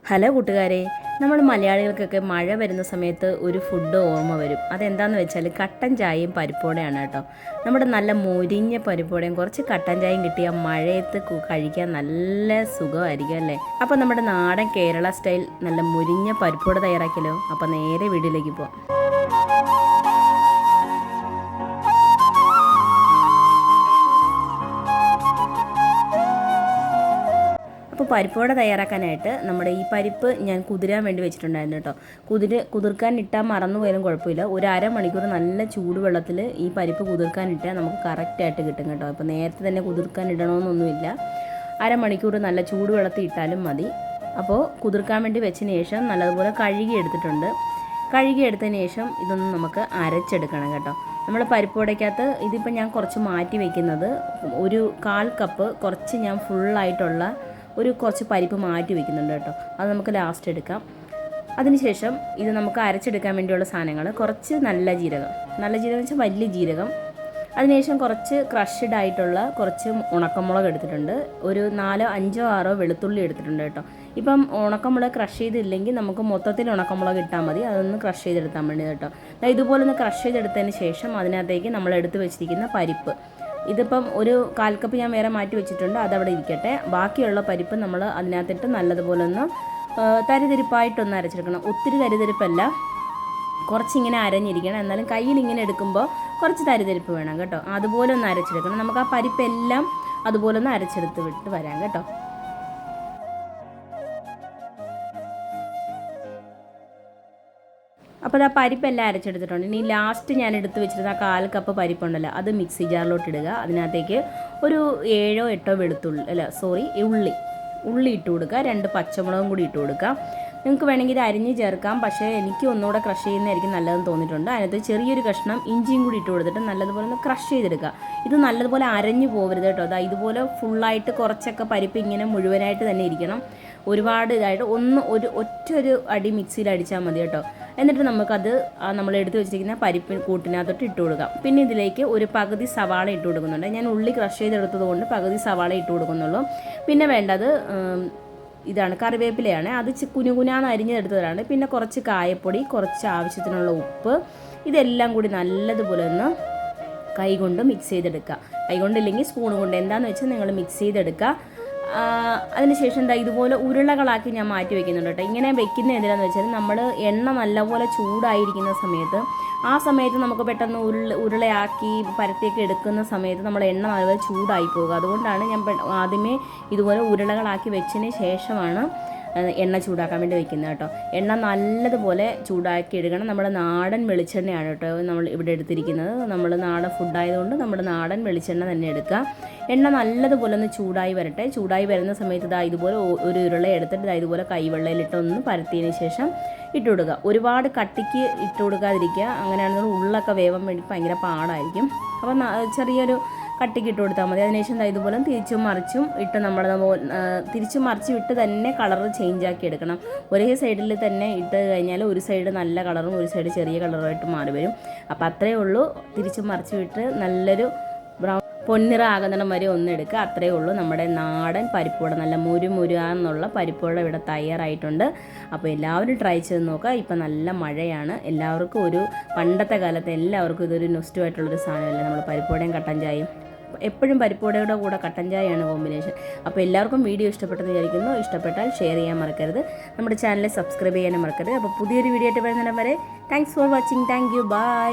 Hello കൂട്ടുകാരെ, നമ്മൾ മലയാളികൾക്കൊക്കെ മഴ വരുന്ന സമയത്ത് ഒരു ഫുഡ് ഓർമ്മ വരും. അതെന്താണെന്ന് വെച്ചാൽ കട്ടൻ ചായയും പരിപ്പോടെയാണ് കേട്ടോ. നമ്മുടെ നല്ല മൊരിഞ്ഞ പരിപ്പോടെയും കുറച്ച് കട്ടൻ ചായയും കിട്ടിയാൽ മഴയത്ത് കഴിക്കാൻ നല്ല സുഖമായിരിക്കും അല്ലേ. അപ്പോൾ നമ്മുടെ നാടൻ കേരള സ്റ്റൈൽ നല്ല മൊരിഞ്ഞ പരിപ്പോടെ തയ്യാറാക്കിയല്ലോ. അപ്പോൾ നേരെ വീട്ടിലേക്ക് പോവാം. അപ്പോൾ പരിപ്പോടെ തയ്യാറാക്കാനായിട്ട് നമ്മുടെ ഈ പരിപ്പ് ഞാൻ കുതിരാൻ വേണ്ടി വെച്ചിട്ടുണ്ടായിരുന്നു കേട്ടോ. കുതിർക്കാൻ ഇട്ടാൽ മറന്നു പോയാലും കുഴപ്പമില്ല. ഒരു അരമണിക്കൂർ നല്ല ചൂടുവെള്ളത്തിൽ ഈ പരിപ്പ് കുതിർക്കാൻ ഇട്ടാൽ നമുക്ക് കറക്റ്റായിട്ട് കിട്ടും കേട്ടോ. അപ്പോൾ നേരത്തെ തന്നെ കുതിർക്കാൻ ഇടണമെന്നൊന്നുമില്ല. അരമണിക്കൂർ നല്ല ചൂടുവെള്ളത്തിൽ ഇട്ടാലും മതി. അപ്പോൾ കുതിർക്കാൻ വേണ്ടി വെച്ചതിന് ശേഷം നല്ലതുപോലെ കഴുകിയെടുത്തിട്ടുണ്ട്. കഴുകിയെടുത്തതിന് ശേഷം ഇതൊന്ന് നമുക്ക് അരച്ചെടുക്കണം കേട്ടോ. നമ്മൾ പരിപ്പോടയ്ക്കകത്ത് ഇതിപ്പോൾ ഞാൻ കുറച്ച് മാറ്റി വയ്ക്കുന്നത് ഒരു 1/4 കപ്പ് കുറച്ച് ഞാൻ ഫുള്ളായിട്ടുള്ള കുറച്ച് പരിപ്പ് മാറ്റി വയ്ക്കുന്നുണ്ട് കേട്ടോ. അത് നമുക്ക് ലാസ്റ്റ് എടുക്കാം. അതിനുശേഷം ഇത് നമുക്ക് അരച്ചെടുക്കാൻ വേണ്ടിയുള്ള സാധനങ്ങൾ കുറച്ച് നല്ല ജീരകം വെച്ചാൽ വലിയ ജീരകം. അതിനുശേഷം കുറച്ച് ക്രഷ്ഡ് ആയിട്ടുള്ള കുറച്ച് ഉണക്കമുളക് എടുത്തിട്ടുണ്ട്. ഒരു 4, 5, 6 വെളുത്തുള്ളി എടുത്തിട്ടുണ്ട് കേട്ടോ. ഇപ്പം ഉണക്കമുളക് ക്രഷ് ചെയ്തില്ലെങ്കിൽ നമുക്ക് മൊത്തത്തിൽ ഉണക്കമുളക് ഇട്ടാൽ മതി. അതൊന്ന് ക്രഷ് ചെയ്തെടുത്താൽ വേണ്ടി കേട്ടോ. ഇതുപോലെ ഒന്ന് ക്രഷ് ചെയ്തെടുത്തതിന് ശേഷം അതിനകത്തേക്ക് നമ്മൾ എടുത്ത് വെച്ചിരിക്കുന്ന പരിപ്പ്, ഇതിപ്പം ഒരു 1/4 കപ്പ് ഞാൻ വേറെ മാറ്റി വെച്ചിട്ടുണ്ട്, അതവിടെ ഇരിക്കട്ടെ. ബാക്കിയുള്ള പരിപ്പ് നമ്മൾ അതിനകത്തിട്ട് നല്ലതുപോലെ ഒന്ന് തരിതരിപ്പായിട്ടൊന്ന് അരച്ചെടുക്കണം. ഒത്തിരി തരിതരിപ്പല്ല, കുറച്ചിങ്ങനെ അരഞ്ഞിരിക്കണം. എന്നാലും കയ്യിൽ ഇങ്ങനെ എടുക്കുമ്പോൾ കുറച്ച് തരിതരിപ്പ് വേണം കേട്ടോ. അതുപോലെ ഒന്ന് അരച്ചെടുക്കണം. നമുക്ക് ആ പരിപ്പെല്ലാം അതുപോലെ ഒന്ന് അരച്ചെടുത്ത് വിട്ട് വരാം കേട്ടോ. അപ്പോൾ ആ പരിപ്പെല്ലാം അരച്ചെടുത്തിട്ടുണ്ട്. ഇനി ലാസ്റ്റ് ഞാൻ എടുത്ത് വെച്ചിരുന്ന ആ 1/4 കപ്പ് പരിപ്പുണ്ടല്ലോ, അത് മിക്സി ജാറിലോട്ട് ഇടുക. അതിനകത്തേക്ക് ഒരു 7, 8 ഉള്ളി ഇട്ട് കൊടുക്കുക. 2 പച്ചമുളകും കൂടി ഇട്ട് കൊടുക്കുക. നിങ്ങൾക്ക് വേണമെങ്കിൽ ഇത് അരിഞ്ഞ് ചേർക്കാം, പക്ഷേ എനിക്ക് ഒന്നുകൂടെ ക്രഷ് ചെയ്യുന്നതായിരിക്കും നല്ലതെന്ന് തോന്നിയിട്ടുണ്ട്. അതിനകത്ത് ചെറിയൊരു കഷ്ണം ഇഞ്ചിയും കൂടി ഇട്ട് കൊടുത്തിട്ട് നല്ലതുപോലെ ഒന്ന് ക്രഷ് ചെയ്തെടുക്കുക. ഇത് നല്ലതുപോലെ അരഞ്ഞു പോകരുത് കേട്ടോ. ഇതുപോലെ ഫുള്ളായിട്ട് കുറച്ചൊക്കെ പരിപ്പ് ഇങ്ങനെ മുഴുവനായിട്ട് തന്നെ ഇരിക്കണം. ഒരുപാട് ഇതായിട്ട് ഒറ്റൊരു അടി മിക്സിയിൽ അടിച്ചാൽ മതി കേട്ടോ. എന്നിട്ട് നമുക്കത് നമ്മൾ എടുത്ത് വെച്ചിരിക്കുന്ന പരിപ്പ് കൂട്ടിനകത്തോട്ട് ഇട്ട് കൊടുക്കാം. പിന്നെ ഇതിലേക്ക് ഒരു പകുതി സവാള ഇട്ട് കൊടുക്കുന്നുണ്ട്. ഞാൻ ഉള്ളി ക്രഷ് ചെയ്തെടുത്തത് കൊണ്ട് പകുതി സവാള ഇട്ട് കൊടുക്കുന്നുള്ളൂ. പിന്നെ വേണ്ടത് ഇതാണ് കറിവേപ്പിലയാണ്. അത് കുനുകുനാന്ന് അരിഞ്ഞെടുത്തതാണ്. പിന്നെ കുറച്ച് കായപ്പൊടി, കുറച്ച് ആവശ്യത്തിനുള്ള ഉപ്പ്, ഇതെല്ലാം കൂടി നല്ലതുപോലെ ഒന്ന് കൈകൊണ്ട് മിക്സ് ചെയ്തെടുക്കുക. കൈകൊണ്ടില്ലെങ്കിൽ സ്പൂൺ കൊണ്ട് എന്താണെന്ന് വെച്ചാൽ നിങ്ങൾ മിക്സ് ചെയ്തെടുക്കുക. അതിനുശേഷം ഇതുപോലെ ഉരുളകളാക്കി ഞാൻ മാറ്റി വയ്ക്കുന്നുണ്ട് കേട്ടോ. ഇങ്ങനെ വെക്കുന്ന എന്തിനാന്ന് വെച്ചാൽ നമ്മൾ എണ്ണ നല്ലപോലെ ചൂടായിരിക്കുന്ന സമയത്ത് നമുക്ക് പെട്ടെന്ന് ഉരുളയാക്കി പരത്തിയൊക്കെ എടുക്കുന്ന സമയത്ത് നമ്മൾ എണ്ണ നല്ലപോലെ ചൂടായി പോകുക. അതുകൊണ്ടാണ് ഞാൻ ആദ്യമേ ഇതുപോലെ ഉരുളകളാക്കി വെച്ചതിന് ശേഷമാണ് എണ്ണ ചൂടാക്കാൻ വേണ്ടി വയ്ക്കുന്നത് കേട്ടോ. എണ്ണ നല്ലതുപോലെ ചൂടാക്കി എടുക്കണം. നമ്മുടെ നാടൻ വെളിച്ചെണ്ണയാണ് കേട്ടോ നമ്മൾ ഇവിടെ എടുത്തിരിക്കുന്നത്. നമ്മൾ നാടൻ ഫുഡായതുകൊണ്ട് നമ്മുടെ നാടൻ വെളിച്ചെണ്ണ തന്നെ എടുക്കുക. എണ്ണ നല്ലതുപോലെ ഒന്ന് ചൂടായി വരട്ടെ. ചൂടായി വരുന്ന സമയത്ത് ഇതുപോലെ ഒരു ഉരുള എടുത്തിട്ട് ഇതുപോലെ കൈവെള്ളയിലിട്ടൊന്ന് പരത്തിയതിന് ശേഷം ഇട്ട് കൊടുക്കുക. ഒരുപാട് കട്ടിക്ക് ഇട്ട് കൊടുക്കാതിരിക്കുക. അങ്ങനെയാണെന്ന് ഉള്ളൊക്കെ വേവാൻ വേണ്ടി ഭയങ്കര പാടായിരിക്കും. അപ്പം ചെറിയൊരു കട്ടിക്ക് ഇട്ട് കൊടുത്താൽ മതി. അതിനുശേഷം ഇതുപോലെ തിരിച്ചും മറിച്ചും ഇട്ട് തിരിച്ചും മറിച്ചും ഇട്ട് തന്നെ കളർ ചേഞ്ച് ആക്കി എടുക്കണം. ഒരേ സൈഡിൽ തന്നെ ഇട്ട് കഴിഞ്ഞാൽ ഒരു സൈഡ് നല്ല കളറും ഒരു സൈഡ് ചെറിയ കളറുമായിട്ട് മാറി വരും. അപ്പോൾ അത്രയേ ഉള്ളൂ. തിരിച്ചും മറിച്ചും ഇട്ട് നല്ലൊരു ബ്രൗൺ പൊന്നിറ ആകുന്നിടം വരെ ഒന്നെടുക്കുക. അത്രയേ ഉള്ളൂ. നമ്മുടെ നാടൻ പരിപ്പോട, നല്ല മുരുമുരാന്നുള്ള പരിപ്പോട ഇവിടെ തയ്യാറായിട്ടുണ്ട്. അപ്പോൾ എല്ലാവരും ട്രൈ ചെയ്ത് നോക്കുക. ഇപ്പം നല്ല മഴയാണ്. എല്ലാവർക്കും പണ്ടത്തെ കാലത്ത് എല്ലാവർക്കും ഇതൊരു നൊസ്റ്റുമായിട്ടുള്ളൊരു സാധനമല്ലേ നമ്മൾ പരിപ്പോടയും കട്ടൻ ചായയും. എപ്പോഴും പരിപ്പോടയുടെ കൂടെ കട്ടൻ ചായയാണ് കോമ്പിനേഷൻ. അപ്പോൾ എല്ലാവർക്കും വീഡിയോ ഇഷ്ടപ്പെട്ടെന്ന് വിചാരിക്കുന്നു. ഇഷ്ടപ്പെട്ടാൽ ഷെയർ ചെയ്യാൻ മറക്കരുത്. നമ്മുടെ ചാനൽ സബ്സ്ക്രൈബ് ചെയ്യാനും മറക്കരുത്. അപ്പോൾ പുതിയൊരു വീഡിയോ ആയിട്ട് വരുന്നിടം വരെ thanks for watching. Thank you. By.